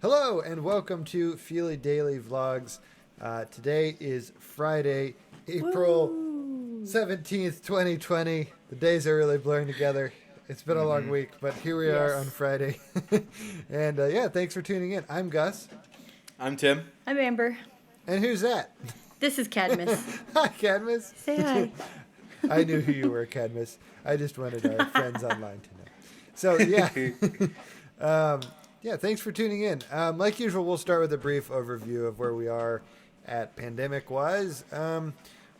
Hello and welcome to Fili Daily Vlogs. Today is Friday, April 17th, 2020. The days are really blurring together. It's been a long week, but here we are on Friday. And yeah, thanks for tuning in. I'm Gus. I'm Tim. I'm Amber. And who's that? This is Cadmus. Hi, Cadmus. Say hi. I knew who you were, Cadmus. I just wanted our friends online to know. So, yeah. Yeah, thanks for tuning in. Like usual, we'll start with a brief overview of where we are at pandemic-wise.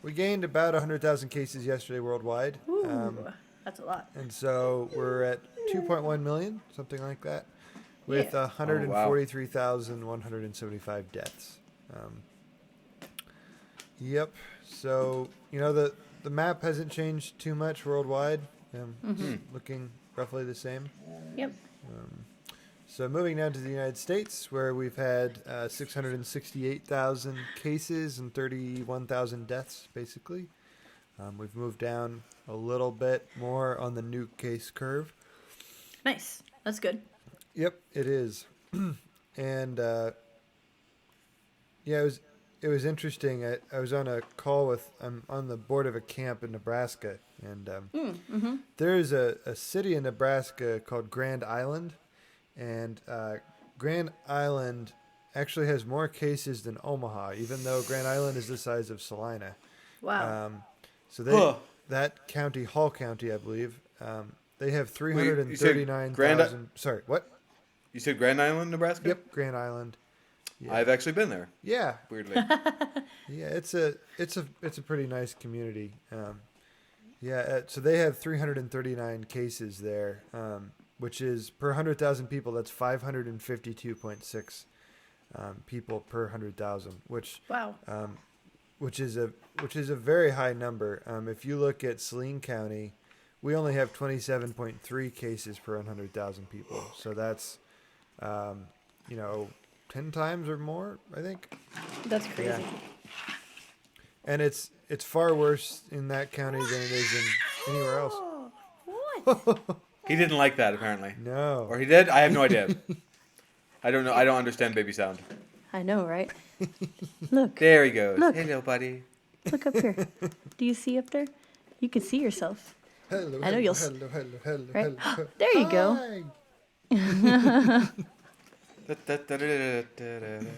We gained about 100,000 cases yesterday worldwide. Ooh, that's a lot. And so we're at 2.1 million, something like that, with 143,175 deaths. Yep. So, you know, the map hasn't changed too much worldwide. Looking roughly the same. Yep. So moving down to the United States, where we've had 668,000 cases and 31,000 deaths, basically. We've moved down a little bit more on the new case curve. Nice. That's good. Yep, it is. And yeah, it was interesting. I was on a call with, I'm on the board of a camp in Nebraska, and there's a city in Nebraska called Grand Island. And Grand Island actually has more cases than Omaha, even though Grand Island is the size of Salina. Wow. So that county, Hall County, I believe, they have 339,000. Sorry, what? You said Grand Island, Nebraska? Yep, Grand Island. Yeah. I've actually been there. Yeah. Weirdly. Yeah, it's a pretty nice community. So they have 339 cases there. Which is per 100,000 people, that's 552.6 people per 100,000, which is a very high number. If you look at Saline County, we only have 27.3 cases per 100,000 people. So that's 10 times or more, I think. That's crazy. Yeah. And it's far worse in that county than it is in anywhere else. What? He didn't like that, apparently. No. Or he did? I have no idea. I don't know. I don't understand baby sound. I know, right? Look. There he goes. Look. Hello, buddy. Look up here. Do you see up there? You can see yourself. Hello, I know you'll. hello, Right? hello. There you go.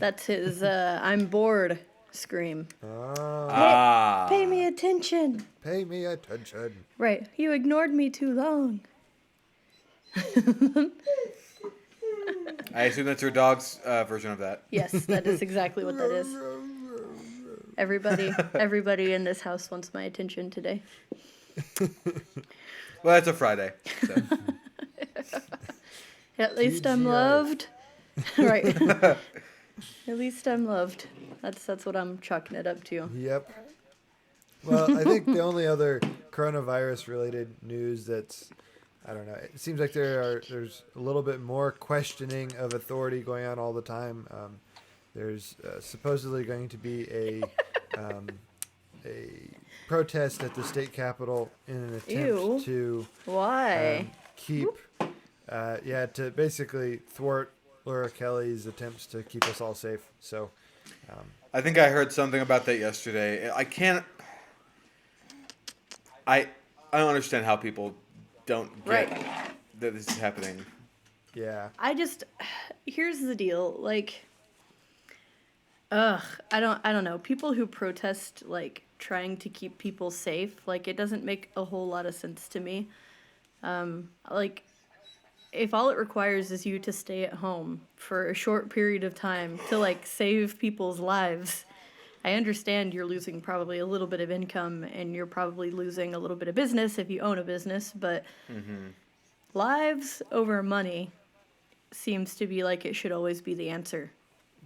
That's his I'm bored scream. Pay me attention. Pay me attention. Right. You ignored me too long. I assume that's your dog's version of that. Yes, that is exactly what that is. Everybody in this house wants my attention today. Well, it's a Friday. So. At least TGIF. I'm loved. Right. At least I'm loved. That's what I'm chalking it up to. Yep. Well, I think the only other coronavirus-related news that's, I don't know, it seems like there's a little bit more questioning of authority going on all the time. There's supposedly going to be a protest at the state capitol in an attempt to keep, to basically thwart Laura Kelly's attempts to keep us all safe. So, I think I heard something about that yesterday. I don't understand how people don't get that this is happening. Yeah. Here's the deal. Like, I don't know. People who protest, like, trying to keep people safe, like, it doesn't make a whole lot of sense to me. Like, if all it requires is you to stay at home for a short period of time to, like, save people's lives, I understand you're losing probably a little bit of income and you're probably losing a little bit of business if you own a business, but lives over money seems to be like it should always be the answer.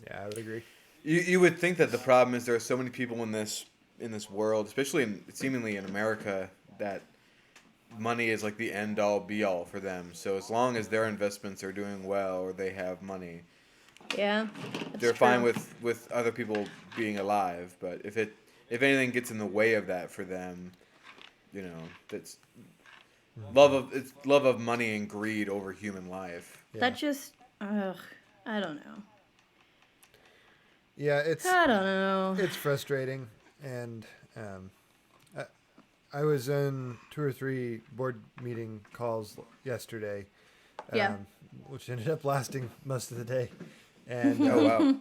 Yeah, I would agree. You would think that the problem is there are so many people in this world, especially seemingly in America, that money is like the end all be all for them. So as long as their investments are doing well or they have money, yeah, they're fine with other people being alive. But if anything gets in the way of that for them, that's love of money and greed over human life. Yeah. That just I don't know. Yeah, I don't know. it's frustrating, and I, I was in 2 or 3 board meeting calls yesterday, Yeah. which ended up lasting most of the day, and Oh wow.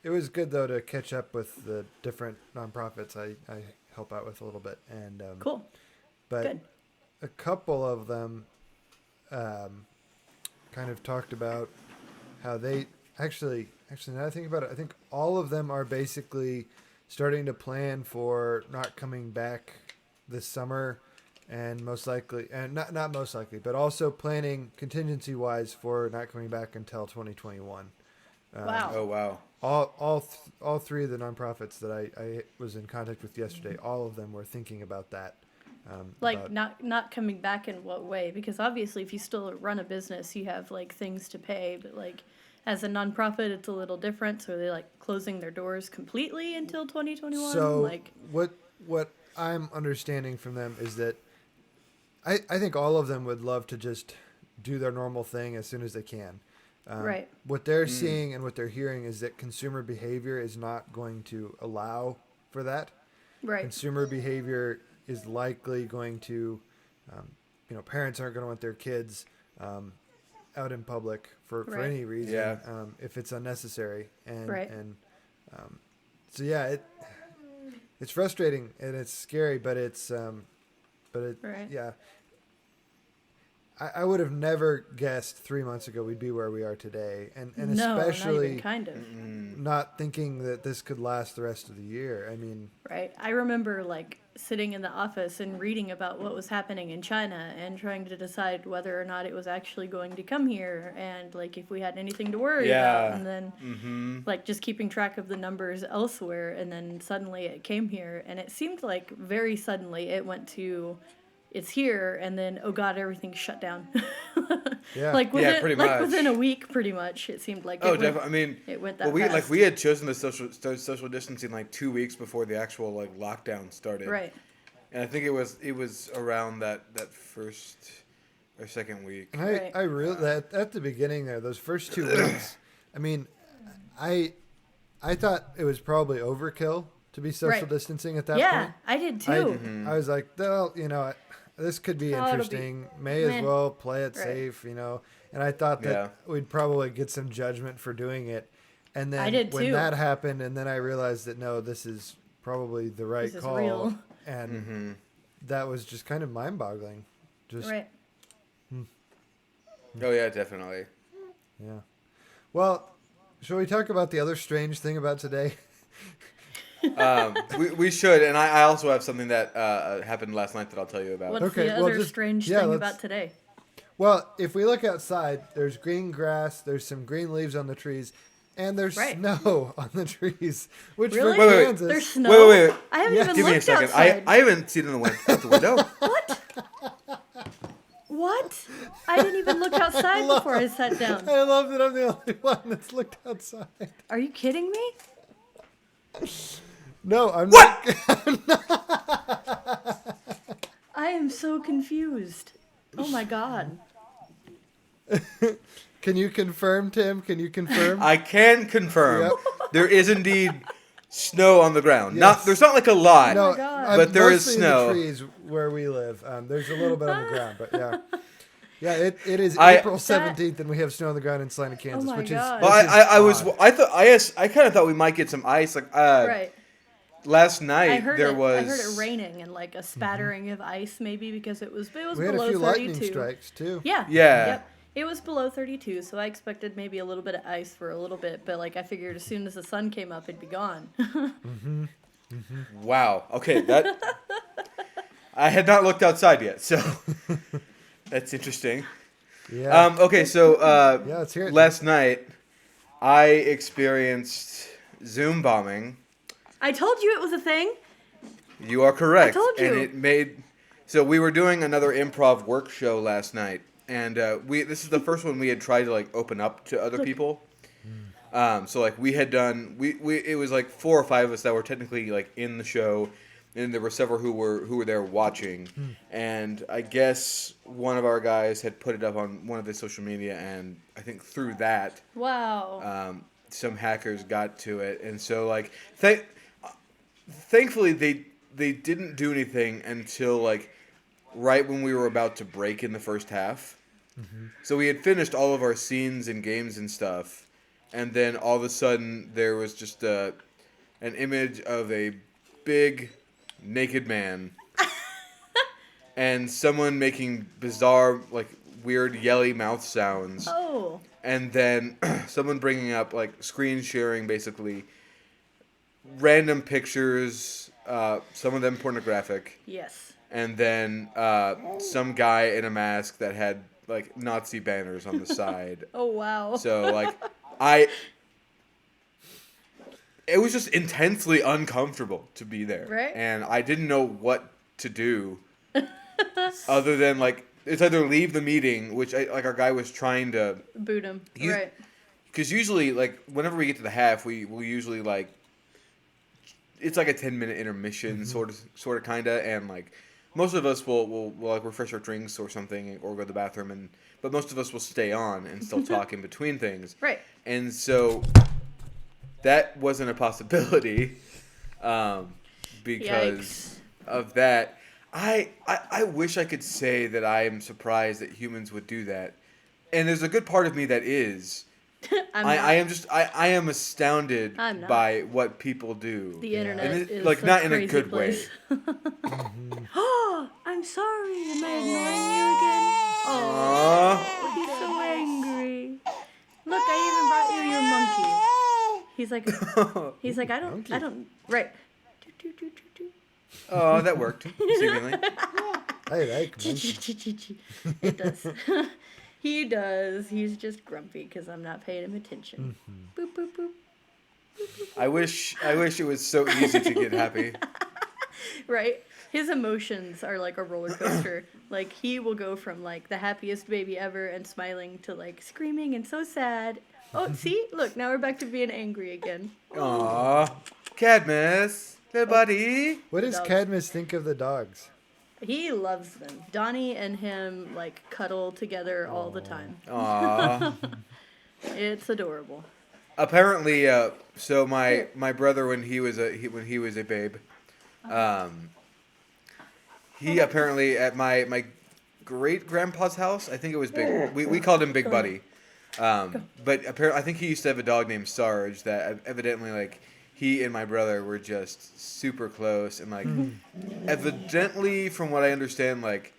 it was good though to catch up with the different nonprofits I help out with a little bit, and Cool. but Good. a couple of them um, kind of talked about how they actually now I think about it, I think all of them are basically starting to plan for not coming back this summer, and most likely, and not most likely, but also planning contingency wise for not coming back until 2021. Wow. Oh wow. All 3 of the nonprofits that I was in contact with yesterday, all of them were thinking about that. Like About, not coming back in what way? Because obviously, if you still run a business, you have like things to pay. But like, as a nonprofit, it's a little different. So are they like closing their doors completely until 2021? so Like, what I'm understanding from them is that I think all of them would love to just do their normal thing as soon as they can. right, What they're seeing and what they're hearing is that consumer behavior is not going to allow for that. right, Consumer behavior is likely going to, um, parents aren't going to want their kids out in public for Right. any reason, Yeah. if it's unnecessary. And Right. so yeah, it's frustrating and it's scary, but right. yeah. I would have never guessed 3 months ago we'd be where we are today, and No, not especially even kind of. not thinking that this could last the rest of the year. I mean, Right. I remember like sitting in the office and reading about what was happening in China and trying to decide whether or not it was actually going to come here and like if we had anything to worry about, Yeah. and then Mm-hmm. like just keeping track of the numbers elsewhere, and then suddenly it came here, and it seemed like very suddenly it went to it's here, and then oh god, everything's shut down. Yeah. Like Yeah, within pretty like much. within a week, pretty much it seemed like Oh, it went, definitely. I mean, it went that well, we fast. we had chosen the social distancing like 2 weeks before the actual like lockdown started. Right. And I think it was around that first or second week. and Right. I really that at the beginning there, those first 2 weeks. I mean, I thought it was probably overkill to be social Right. distancing at that Yeah, point. I did I, too. I was like, well, this could be Oh, it'll be interesting. May as meh. well play it Right. safe, And I thought that Yeah. we'd probably get some judgment for doing it. And then I did when too. that happened, and then I realized that no, this is probably the right This is call. real. And Mm-hmm. that was just kind of mind-boggling. Just Right. Oh yeah, definitely. yeah. Well, shall we talk about the other strange thing about today? We should, and I also have something that happened last night that I'll tell you about. What's Okay, the well, other just- strange yeah, thing let's- about today? Well, if we look outside, there's green grass, there's some green leaves on the trees, and there's Right. snow on the trees. Which Really? for Wait, wait, wait. Kansas, There's snow. Wait. I haven't Yeah. even Give me a looked second. outside. I haven't seen it out the window. What? I didn't even look outside before I sat down. I love that I'm the only one that's looked outside. Are you kidding me? No, I'm What? I am so confused. Oh my god. not. Can you confirm, Tim? Can you confirm? I can confirm Yep. there is indeed snow on the ground. Yes. There's not like a lot. No, my God. But there is mostly snow. in the trees where we live. There's a little bit on the ground, but yeah. Yeah, it is I- April 17th, and we have snow on the ground in Salina, Kansas, my which God. Well, is I was odd. I kind of thought we might get some ice. Like Right. last night I heard there it. was I heard it raining and like a spattering of ice, maybe because it was We had a below few 32. lightning strikes too. Yeah. Yeah. Yep. It was below 32, so I expected maybe a little bit of ice for a little bit, but like I figured as soon as the sun came up, it'd be gone. Wow. Okay, that I had not looked outside yet, so that's interesting. Yeah. Okay, so Yeah, let's hear it. last night I experienced Zoom bombing. I told you it was a thing. You are correct. I told you. And it made so we were doing another improv work show last night, and this is the first one we had tried to like open up to other people. So like we had done we it was like 4 or 5 of us that were technically like in the show, and there were several who were there watching, and I guess one of our guys had put it up on one of his social media, and I think through that Wow. some hackers got to it, and so like thankfully they didn't do anything until like right when we were about to break in the first half. So we had finished all of our scenes and games and stuff, and then all of a sudden there was just an image of a big naked man and someone making bizarre, like weird yelly mouth sounds. Oh. And then someone bringing up like screen sharing, basically random pictures, some of them pornographic. Yes. And then some guy in a mask that had like Nazi banners on the side. Oh wow. So like it was just intensely uncomfortable to be there. Right. And I didn't know what to do other than like it's either leave the meeting, which our guy was trying to boot him. Right. Because usually like whenever we get to the half, we'll usually like it's like a 10-minute intermission sort of kind of, and like most of us will like refresh our drinks or something or go to the bathroom, but most of us will stay on and still talk in between things. Right. And so that wasn't a possibility because of that. I wish I could say that I am surprised that humans would do that. And there's a good part of me that is. I am astounded by what people do. The internet is like not in a good place. Way. Oh, I'm sorry. Am I annoying you again? Oh, he's so angry. Look, I even brought you your monkey. He's like, I don't. Right. Oh, that worked. Seemingly. I like monkeys. It does. He does. He's just grumpy because I'm not paying him attention. Boop, boop, boop. I wish it was so easy to get happy. Right? His emotions are like a roller coaster. Like, he will go from, like, the happiest baby ever and smiling to, like, screaming and so sad. Oh, see? Look, now we're back to being angry again. Aww. Cadmus, little buddy. What does Cadmus think of the dogs? He loves them. Donnie and him, like, cuddle together all the time. Aww. It's adorable. Apparently, so my brother when he was a babe, he apparently at my great grandpa's house, I think it was Big. We called him Big Buddy, but apparently I think he used to have a dog named Sarge that evidently like he and my brother were just super close and like evidently from what I understand like.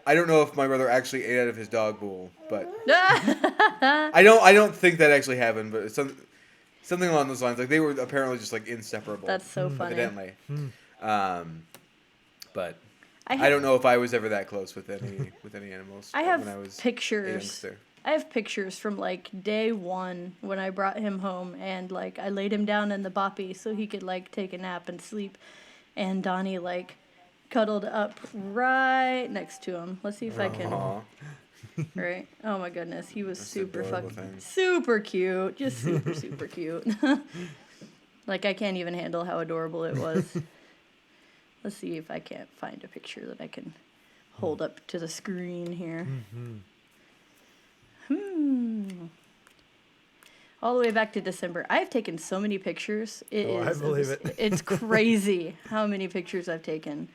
I don't know if my brother actually ate out of his dog bowl, but I don't think that actually happened. But it's something along those lines. Like they were apparently just like inseparable. That's so funny. Evidently, but I don't know if I was ever that close with any animals. I have when I was pictures. a youngster. I have pictures from like day one when I brought him home and like I laid him down in the boppy so he could like take a nap and sleep, and Donnie like cuddled up right next to him. Let's see if I can. Right? Oh my goodness, he was super super cute, just super cute. Like I can't even handle how adorable it was. Let's see if I can't find a picture that I can hold up to the screen here. All the way back to December. I've taken so many pictures. I believe it. It's crazy how many pictures I've taken.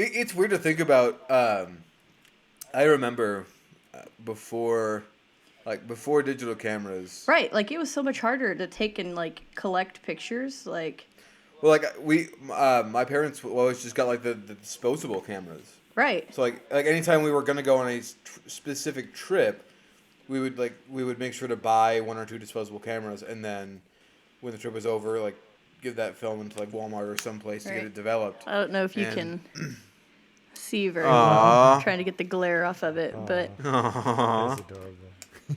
It's weird to think about. I remember before digital cameras. Right, like it was so much harder to take and like collect pictures. Like, well, like my parents always just got like the disposable cameras. Right. So like anytime we were gonna go on a specific trip, we would make sure to buy 1 or 2 disposable cameras, and then when the trip was over, like give that film into like Walmart or someplace to get it developed. I don't know if you can see very well. I'm trying to get the glare off of it, but That's adorable.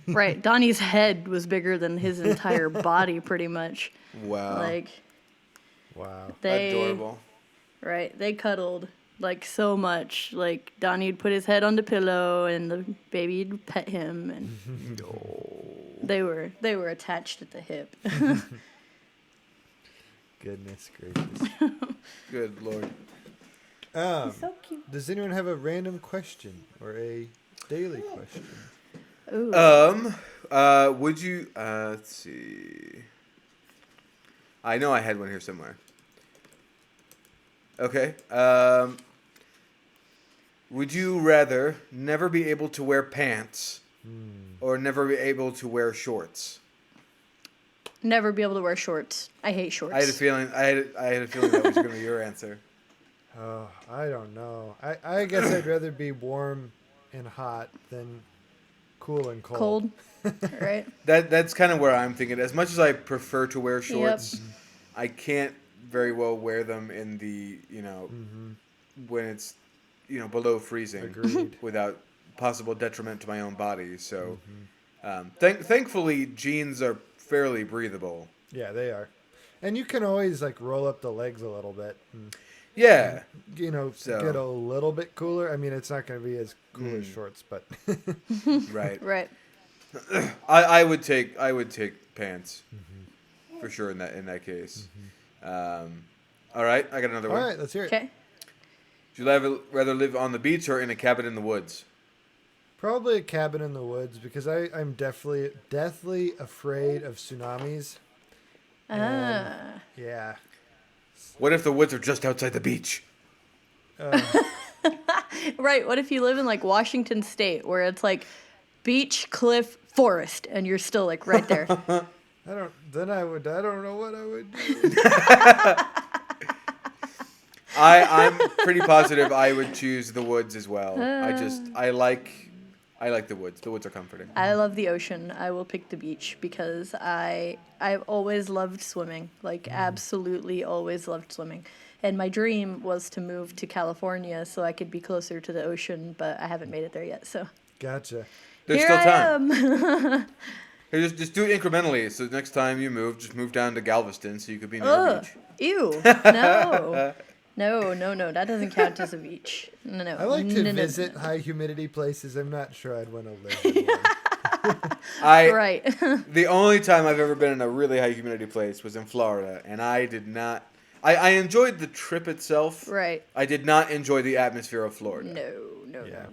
right, Donnie's head was bigger than his entire body, pretty much. Wow. Like, wow. Adorable. Right, they cuddled like so much. Like Donnie'd put his head on the pillow, and the baby'd pet him, and they were attached at the hip. Goodness gracious. Good Lord. He's so cute. Does anyone have a random question or a daily question? Ooh. Would you? Let's see. I know I had one here somewhere. Okay. Would you rather never be able to wear pants or never be able to wear shorts? Never be able to wear shorts. I hate shorts. I had a feeling. I had a feeling that was going to be your answer. Oh, I don't know. I guess I'd rather be warm and hot than cool and cold. Right? That's kind of where I'm thinking. As much as I prefer to wear shorts, I can't very well wear them in the when it's below freezing. Agreed. Without possible detriment to my own body. So thankfully jeans are fairly breathable. Yeah, they are. And you can always like roll up the legs a little bit. Yeah. So get a little bit cooler. I mean, it's not going to be as cool as shorts, but Right. Right. I would take pants for sure in that case. All right, I got another all one. right, let's hear it. Okay. Would you rather live on the beach or in a cabin in the woods? Probably a cabin in the woods because I'm deathly afraid of tsunamis. Yeah. What if the woods are just outside the beach? Right. What if you live in like Washington State where it's like beach, cliff, forest, and you're still like right there? I don't know what I would do. I'm pretty positive I would choose the woods as well. I like the woods. The woods are comforting. I love the ocean. I will pick the beach because I've always loved swimming. Like absolutely always loved swimming. And my dream was to move to California so I could be closer to the ocean, but I haven't made it there yet. So Gotcha. There's here still I time. am. Hey, just do it incrementally. So next time you move, just move down to Galveston so you could be near a Ugh. beach. Ew. No. No. That doesn't count as a beach. No. I like to No. visit high humidity places. I'm not sure I'd want to live in one. Right. The only time I've ever been in a really high humidity place was in Florida, and I did not. I enjoyed the trip itself. Right. I did not enjoy the atmosphere of Florida. No. Yeah.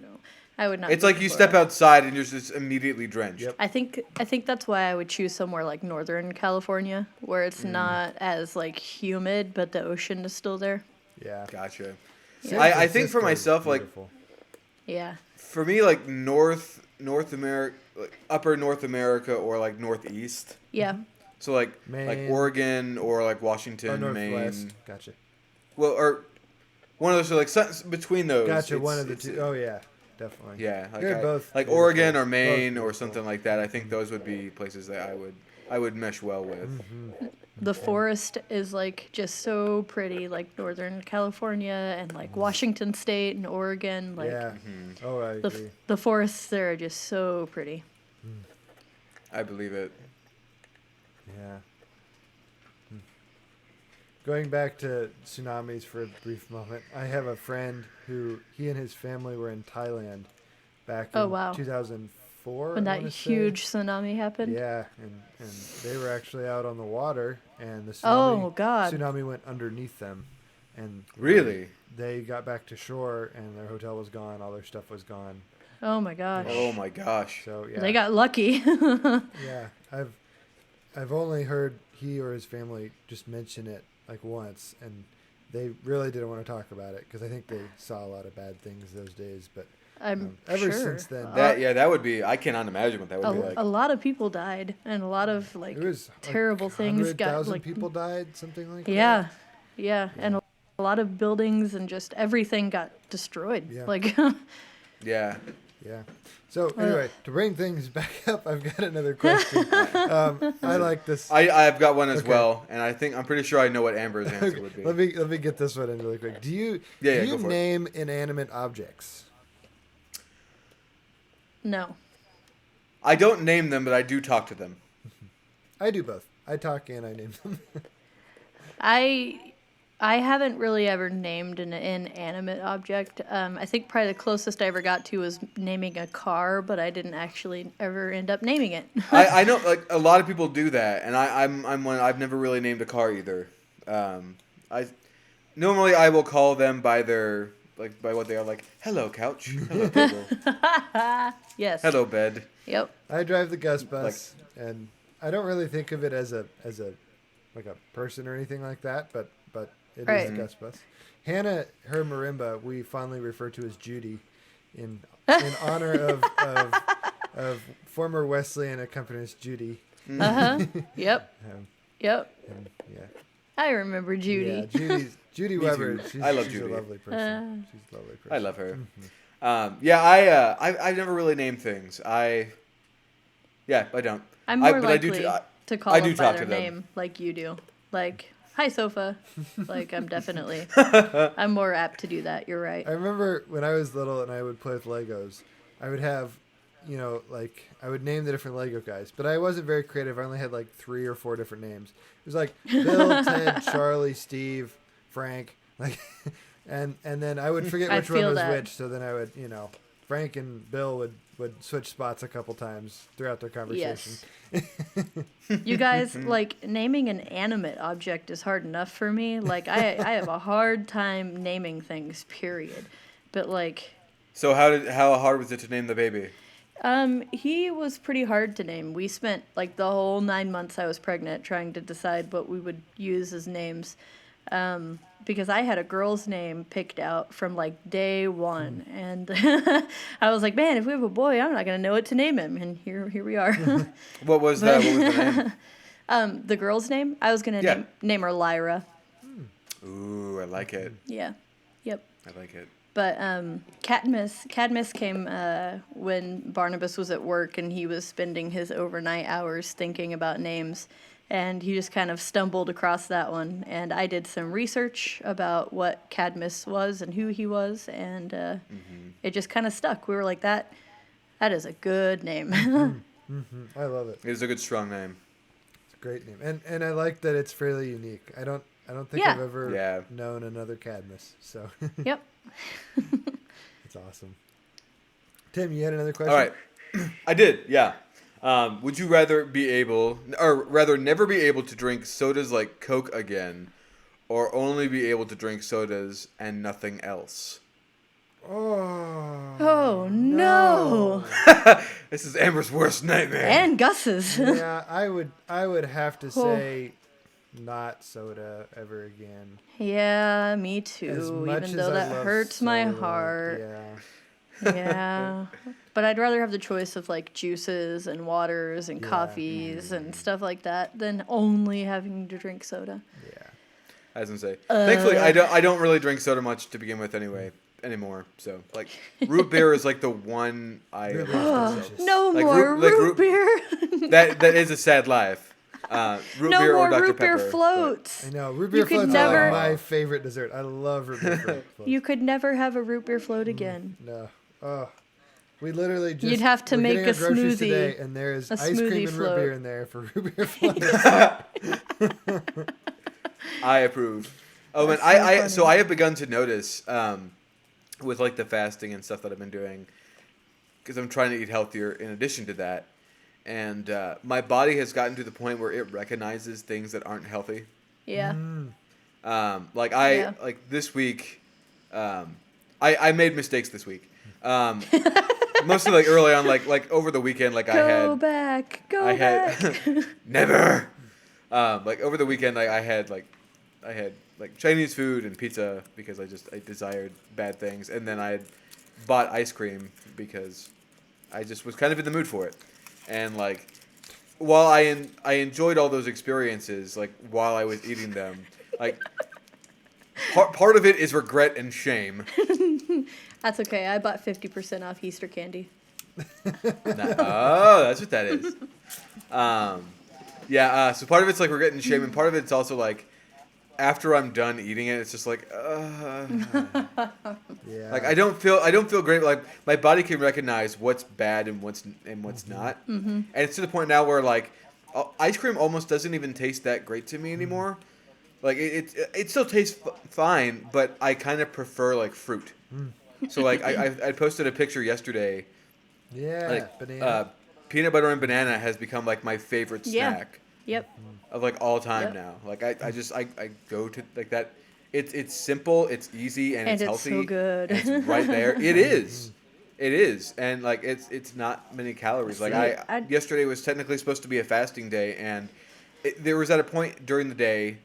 I would not. It's move like to you Florida. step outside and you're just immediately drenched. Yep. I think that's why I would choose somewhere like Northern California, where it's not as like humid, but the ocean is still there. Yeah. Gotcha. San I think for Francisco's myself, beautiful. Yeah. for me, like North America, like Upper North America, or like Northeast. Yeah. So like Maine. Oregon or like Washington, Northwest. Maine. Gotcha. Well, or one of those. So like between those. Gotcha. it's- one of the it's- two. Oh yeah, definitely. Yeah, like They're both like beautiful. Oregon or Both Maine or beautiful. something like that. I think those would be places that I would mesh well with. Mm-hmm. The forest is like just so pretty, like Northern California and like Washington State and Oregon. Like Yeah. Mhm. Oh, I agree. the forests there are just so pretty. I believe it. Yeah. Going back to tsunamis for a brief moment, I have a friend who he and his family were in Thailand back in Oh, wow. 2004. When I that wanna say. huge tsunami happened. Yeah, and they were actually out on the water, and the Oh, God. tsunami went underneath them, and Really? they got back to shore, and their hotel was gone, all their stuff was gone. Oh my gosh. Oh my gosh. So yeah, They got lucky. yeah. I've only heard he or his family just mention it like once, and they really didn't want to talk about it because I think they saw a lot of bad things those days. But I'm ever sure. since then, That would be. I cannot imagine what that would be like. A lot of people died, and a lot of like it was terrible like things got 100,000 like people died, something like yeah, that. yeah, and a lot of buildings and just everything got destroyed. Yeah. Like Yeah. Yeah. So anyway, to bring things back up, I've got another question. I like this. I've got one as Okay. well, and I'm pretty sure I know what Amber's answer would be. Let me get this one in really quick. Do you Yeah, do go you for it. name inanimate objects? no. I don't name them, but I do talk to them. I do both. I talk and I name them. I haven't really ever named an inanimate object. I think probably the closest I ever got to was naming a car, but I didn't actually ever end up naming it. I know like a lot of people do that, and I'm one. I've never really named a car either. I normally I will call them by their by what they are, like hello couch, hello table, Yes. hello bed. Yep. I drive the Gus bus, and I don't really think of it as a like a person or anything like that, but it is Right. the Gus bus. Hannah, her marimba, we fondly refer to as Judy, in honor of former Wesleyan accompanist Judy. Yep. Yep. And yeah, I remember Judy. Yeah, Judy Weber. too. She's, I love she's Judy. a lovely person. She's a lovely person. I love her. Mm-hmm. I've never really named things. I don't. I'm more but likely to call I them do by talk their to them. name, like you do. Like, hi, Sofa. Like, I'm more apt to do that. You're right. I remember when I was little and I would play with Legos, I would have, I would name the different Lego guys, but I wasn't very creative. I only had like 3 or 4 different names. It was like Bill, Ted, Charlie, Steve, Frank, like, and then I would forget which one feel was that. which. So then I would, Frank and Bill would switch spots a couple times throughout their conversation. Yes. You guys, like, naming an animate object is hard enough for me. Like, I have a hard time naming things, period. But, like... So how hard was it to name the baby? He was pretty hard to name. We spent, like, the whole 9 months I was pregnant trying to decide what we would use as names. Because I had a girl's name picked out from, like, day one. And I was like, man, if we have a boy, I'm not going to know what to name him. And here we are. What was that? What was the name? The girl's name? I was going to name her Lyra. Ooh, I like it. Yeah. Yep. I like it. But Cadmus came when Barnabas was at work and he was spending his overnight hours thinking about names. And he just kind of stumbled across that one. And I did some research about what Cadmus was and who he was. And it just kind of stuck. We were like, that is a good name. I love it. It is a good, strong name. It's a great name. And I like that it's fairly unique. I don't think I've ever known another Cadmus. So Yep. It's awesome. Tim, you had another question? All right. I did, yeah. Would you rather never be able to drink sodas like Coke again, or only be able to drink sodas and nothing else? Oh, no. This is Amber's worst nightmare. And Gus's. Yeah, I would have to say not soda ever again. Yeah, me too. As much Even as though I that love hurts my soda, heart. Yeah. Yeah. But I'd rather have the choice of like juices and waters and coffees and stuff like that than only having to drink soda. Yeah. I was gonna say. Thankfully, I don't really drink soda much to begin with anymore. So like, root beer is like the one I. Root beer is delicious. No Like more root beer. That is a sad life. Root No beer more or Dr. root beer Pepper, floats. I know. Root beer could floats never- are like my favorite dessert. I love root beer floats. You could never have a root beer float again. No. Oh. We literally just... You'd have to we're make getting a our groceries smoothie. Today, and there's A ice smoothie cream and root float. beer in there for root beer floats. I approve. Oh, and That's so I have begun to notice with like the fasting and stuff that I've been doing, because I'm trying to eat healthier in addition to that, and my body has gotten to the point where it recognizes things that aren't healthy. Yeah. Like this week, I made mistakes this week. Mostly like early on, like over the weekend, like Go back. never. Like over the weekend, like I had like Chinese food and pizza because I desired bad things, and then I had bought ice cream because I just was kind of in the mood for it, and like while I enjoyed all those experiences, like while I was eating them, like part of it is regret and shame. That's okay. I bought 50% off Easter candy. Oh, that's what that is. So part of it's like regret and shame, and part of it's also like after I'm done eating it, it's just like, Yeah. like I don't feel great. Like my body can recognize what's bad and what's not, and it's to the point now where like ice cream almost doesn't even taste that great to me anymore. Like it still tastes fine, but I kind of prefer like fruit. So like I posted a picture yesterday. Yeah. Like Banana. peanut butter and banana has become like my favorite Yeah. snack Yep. of like all time Yep. now. Like I go to like that. it's simple, it's easy, and it's healthy. So good. And it's right there. It is. It is, and like it's not many calories. Like yesterday was technically supposed to be a fasting day, and there was at a point during the day,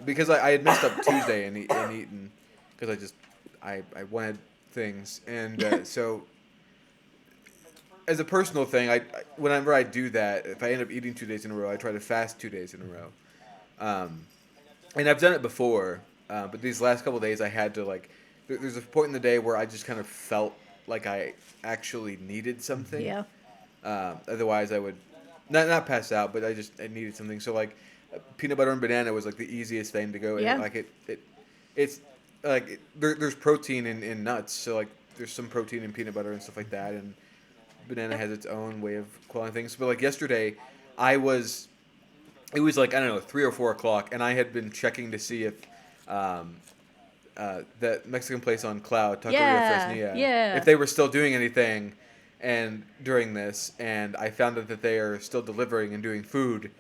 because I had messed up Tuesday and eaten, because I wanted things, and so as a personal thing, whenever I do that, if I end up eating 2 days in a row, I try to fast 2 days in a row, and I've done it before, but these last couple of days I had to like. There's a point in the day where I just kind of felt like I actually needed something. Yeah. Otherwise, I would not pass out, but I needed something. So like, peanut butter and banana was like the easiest thing to go. Yeah. Like it's like there's protein in nuts, so like there's some protein in peanut butter and stuff like that, and banana has its own way of qualifying things. But like yesterday, it was like, I don't know, 3 or 4 o'clock, and I had been checking to see if that Mexican place on Cloud, Taqueria Fresnilla, if they were still doing anything and during this, and I found out that they are still delivering and doing food,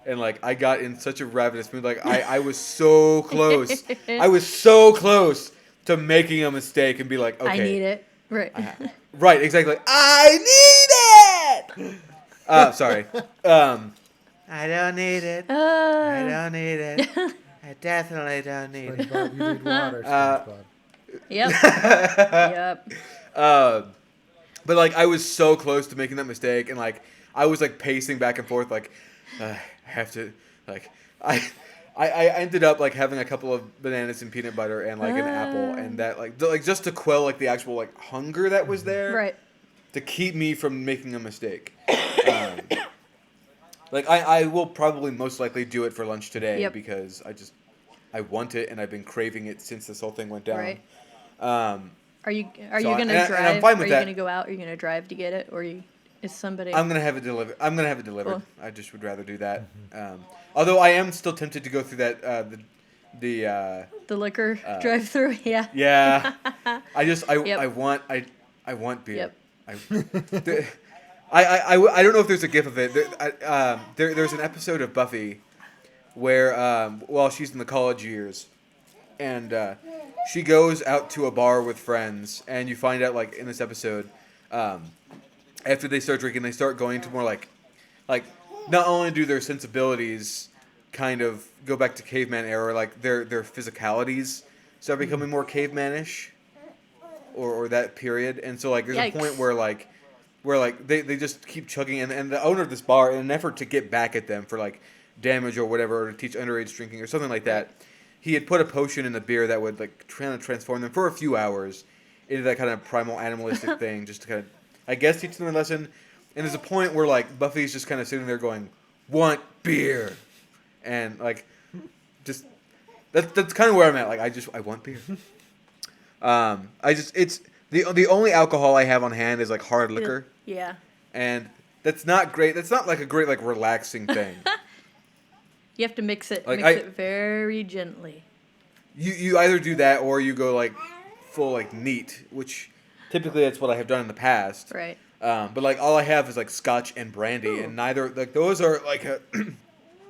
and like I got in such a ravenous mood. Like I was so close. I was so close to making a mistake and be like, okay, I need it. Right. Right, exactly. I need it. Sorry. I don't need it. I don't need it. I definitely don't need it. SpongeBob, you need water, SpongeBob. Yep. But like I was so close to making that mistake, and like I was like pacing back and forth, like I have to, like I ended up like having a couple of bananas and peanut butter and like an apple, and that like just to quell like the actual like hunger that was there, Right. to keep me from making a mistake. Like I will probably most likely do it for lunch today, because I want it, and I've been craving it since this whole thing went down. Right. Are you So gonna drive? I'm fine with are you that. gonna go out? Are you gonna drive to get it, or is somebody? I'm gonna have it delivered. Cool. I just would rather do that. Although I am still tempted to go through that the liquor drive-through. Yeah. Yeah. I want beer. Yep. I don't know if there's a gif of it. There's an episode of Buffy where while she's in the college years, and she goes out to a bar with friends, and you find out like in this episode, after they start drinking, they start going to more like not only do their sensibilities kind of go back to caveman era, like their physicalities start becoming more cavemanish, or that period. And so like there's a point where they just keep chugging, and the owner of this bar, in an effort to get back at them for like damage or whatever, or to teach underage drinking or something like that, he had put a potion in the beer that would like try to transform them for a few hours into that kind of primal animalistic thing, just to kind of, I guess, teach them a lesson. And there's a point where like Buffy's just kind of sitting there going, "Want beer," and like just that's kind of where I'm at. Like I want beer. It's the only alcohol I have on hand is like hard liquor. Yeah. And that's not great. That's not like a great like relaxing thing. You have to mix it. Like it very gently. You either do that or you go like full like neat, which typically that's what I have done in the past. Right. But like all I have is like scotch and brandy, and neither like those are like an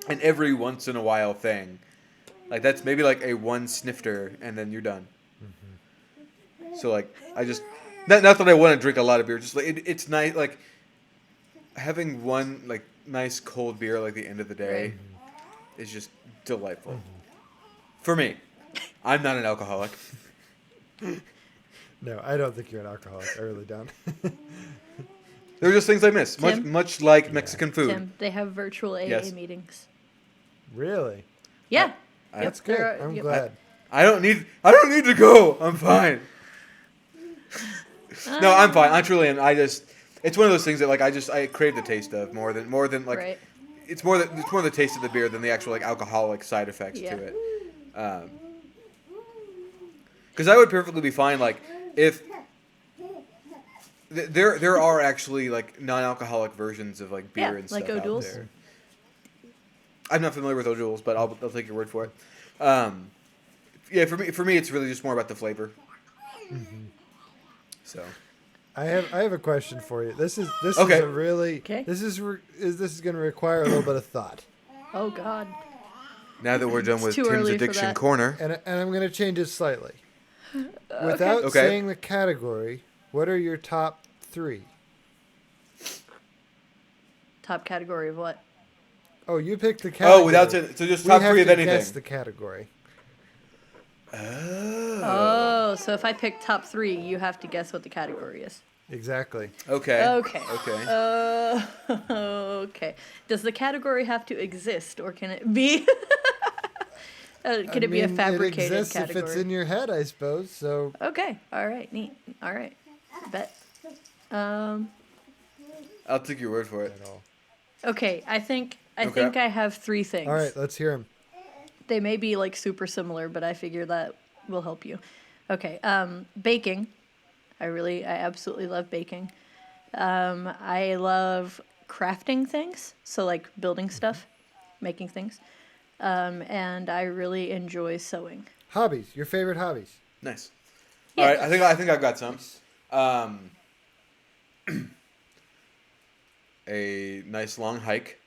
every once in a while thing. Like that's maybe like a one snifter and then you're done. Mm-hmm. So like I just not that I want to drink a lot of beer, just like it's nice like having one like nice cold beer like the end of the day is just delightful. For me. I'm not an alcoholic. No, I don't think you're an alcoholic. I really don't. They're just things I miss. Tim? Much like Mexican food. Tim, they have virtual AA meetings. Really? Yeah. That's good. I'm glad. I don't need to go. I'm fine. No, I'm fine. I truly am. It's one of those things that like I crave the taste of more than like Right. it's more the taste of the beer than the actual like alcoholic side effects to it. Because I would perfectly be fine like if there are actually like non-alcoholic versions of like beer and stuff like out O'Doul's. there. I'm not familiar with O'Doul's, but I'll take your word for it. Yeah, for me, it's really just more about the flavor. Mm-hmm. So, I have a question for you. This is Okay. a really Okay. this is going to require a little bit of thought. Oh God. Now that we're done It's with too Tim's early for addiction that. corner, And I'm going to change it slightly. Without Okay. saying the category, what are your top 3? Top category of what? Oh, you picked the category. oh, without saying, so just We top have 3 of to anything. guess the category. Oh, so if I pick top 3, you have to guess what the category is. Exactly. Okay. Okay. Okay. Okay. Does the category have to exist, or can it be? Can it be a fabricated it exists category? if it's in your head, I suppose. So Okay. All right. Neat. All right. Bet. I'll take your word for it. at all. Okay. I think Okay. I have 3 things. All right, let's hear them. They may be like super similar, but I figure that will help you. Okay. Baking. I absolutely love baking. I love crafting things, so like building stuff, making things. And I really enjoy sewing. Hobbies. Your favorite hobbies. Nice. Yeah. All right. I think I've got some. A nice long hike.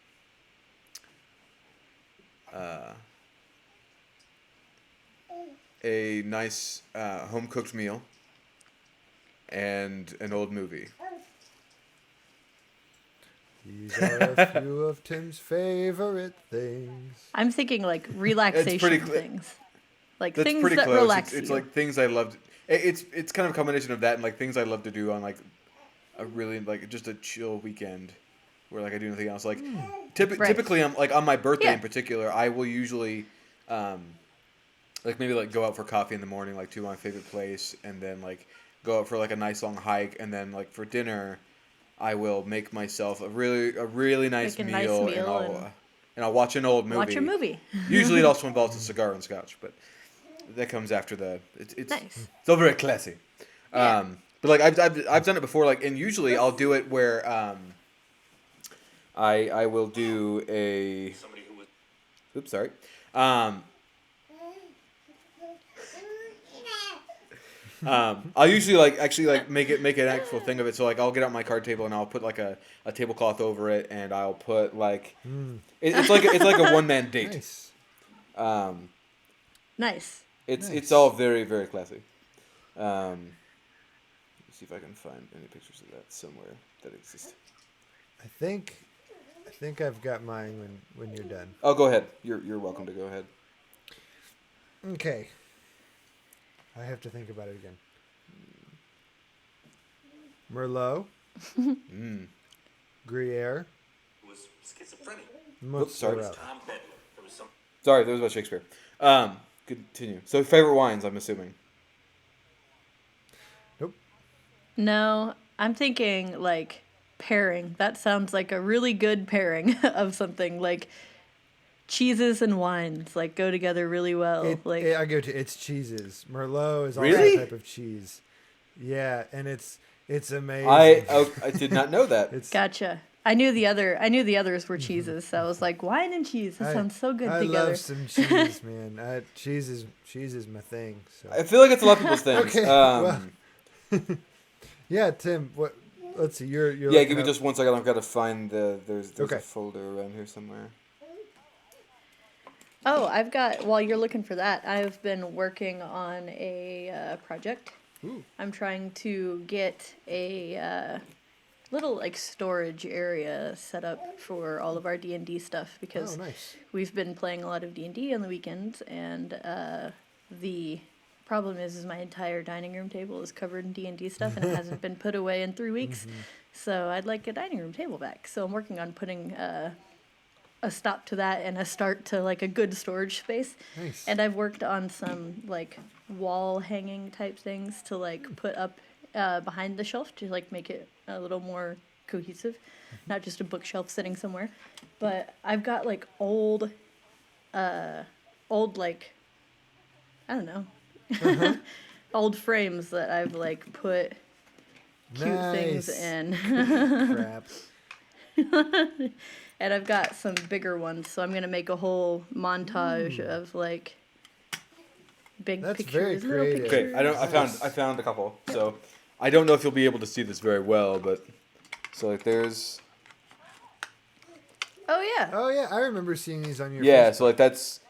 A nice home cooked meal. And an old movie. These are a few of Tim's favorite things. I'm thinking like relaxation pretty things, like That's things pretty that close. relax It's you. like things I love. It's kind of a combination of that and like things I love to do on like a really like just a chill weekend, where like I do nothing else. Like Right. typically I'm like on my birthday Yeah. in particular, I will usually like maybe like go out for coffee in the morning like to my favorite place, and then like go out for like a nice long hike, and then like for dinner I will make myself a really nice Make a nice meal, meal and I'll watch an old movie. Watch a movie. Usually it also involves a cigar and scotch, but that comes after the. It's Nice. It's all very classy. Yeah. But like I've done it before. Like, and usually I'll do it where I will do a. Oops, sorry. I'll usually like actually like make an actual thing of it. So like I'll get out my card table and I'll put like a tablecloth over it, and I'll put like it's like a one man date. Nice. Nice. It's Nice. all very very classy. Let's see if I can find any pictures of that somewhere that exist. I think I've got mine when you're done. Oh, go ahead. You're welcome to go ahead. Okay. I have to think about it again. Merlot, Mm. Gruyere, was schizophrenic. Oops, sorry. mozzarella. Tom Petty. There was some. Sorry, that was about Shakespeare. Continue. So favorite wines, I'm assuming. Nope. No, I'm thinking like pairing. That sounds like a really good pairing of something like cheeses and wines like go together really well. I go to it's cheeses. Merlot is also Really? a type of cheese. Yeah, and it's amazing. I did not know that. It's Gotcha. I knew the others were cheeses, so I was like, wine and cheese. That sounds so good I together. love some cheese, man. Cheese is my thing. So. I feel like it's a lot of people's things. Okay, well, yeah, Tim. What? Let's see. You're Yeah, looking give me up- just 1 second. I've got to find there's Okay. a folder around here somewhere. Oh, while you're looking for that, I've been working on a project. Ooh. I'm trying to get a little like storage area set up for all of our D&D stuff because Oh, nice. we've been playing a lot of D&D on the weekends, and the problem is my entire dining room table is covered in D&D stuff and it hasn't been put away in 3 weeks. So I'd like a dining room table back. So I'm working on putting a stop to that and a start to like a good storage space. Nice. And I've worked on some like wall hanging type things to like put up behind the shelf to like make it a little more cohesive, not just a bookshelf sitting somewhere. But I've got like old like I don't know, old frames that I've like put cute things Nice. in. Crap. And I've got some bigger ones, so I'm gonna make a whole montage of like big That's pictures, very little creative. pictures. Okay, I found a couple. So I don't know if you'll be able to see this very well, but so like there's Oh yeah. Oh yeah, I remember seeing these on your. yeah, Facebook. so like that's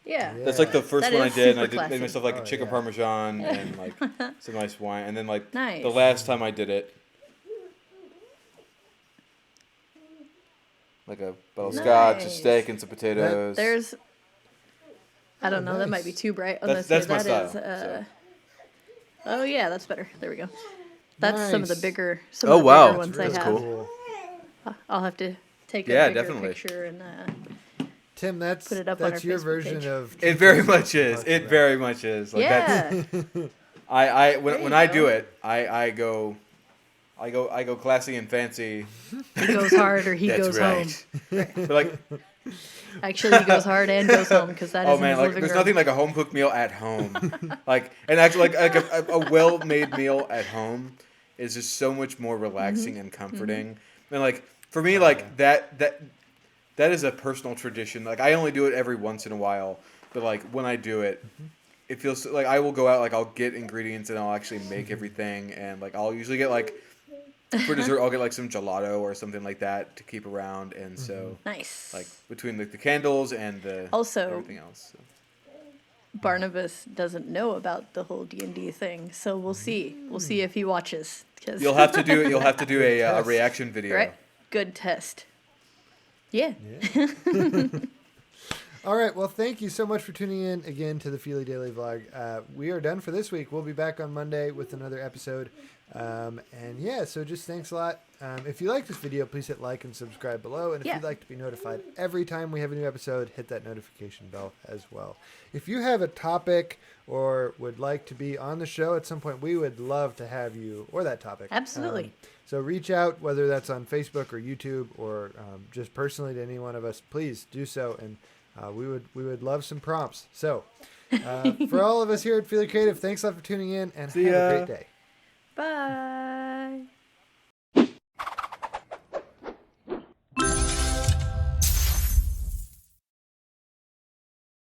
Yeah. That's like the first That one I is did, and I super made myself like a classy. chicken Oh, yeah. parmesan and like some nice wine, and then like Nice. the last time I did it, like a bottle of scotch, a Nice. steak, and some potatoes. There's. I don't know. That might be too bright on this. Here. That's my That style. is, So. Oh yeah, that's better. There we go. That's some of the Nice. bigger. Some Oh, of the wow. bigger ones I That's have. cool. I'll have to take Yeah, a bigger definitely. picture and. Tim, that's Put it up on that's our your Facebook version page. of. It very much is. It very much is. Like that's, Yeah. I when There when you I go. do it, I go classy and fancy. He goes hard or he That's goes right. home. But like, Actually, he goes hard and goes home because that is oh in man, his like living there's room. nothing like a home cooked meal at home. Like and actually like a well made meal at home is just so much more relaxing and comforting. And like for me, like that is a personal tradition. Like I only do it every once in a while, but like when I do it, it feels like I will go out, like I'll get ingredients and I'll actually make everything, and like I'll usually get like for dessert I'll get like some gelato or something like that to keep around, and so Nice. like between like the candles and the Also- everything else. So. Barnabas doesn't know about the whole D&D thing, so we'll see. We'll see if he watches. 'Cause- You'll have to do a test. reaction video. right? Good test. Yeah. All right. Well, thank you so much for tuning in again to the Fili Daily Vlog. We are done for this week. We'll be back on Monday with another episode. And yeah, so just thanks a lot. If you like this video, please hit like and subscribe below. And if Yeah. you'd like to be notified every time we have a new episode, hit that notification bell as well. If you have a topic or would like to be on the show at some point, we would love to have you or that topic. Absolutely. So reach out, whether that's on Facebook or YouTube or just personally to any one of us. Please do so, and we would love some prompts. So for all of us here at Fili Creative, thanks a lot for tuning in, and See have ya. a great day. Bye.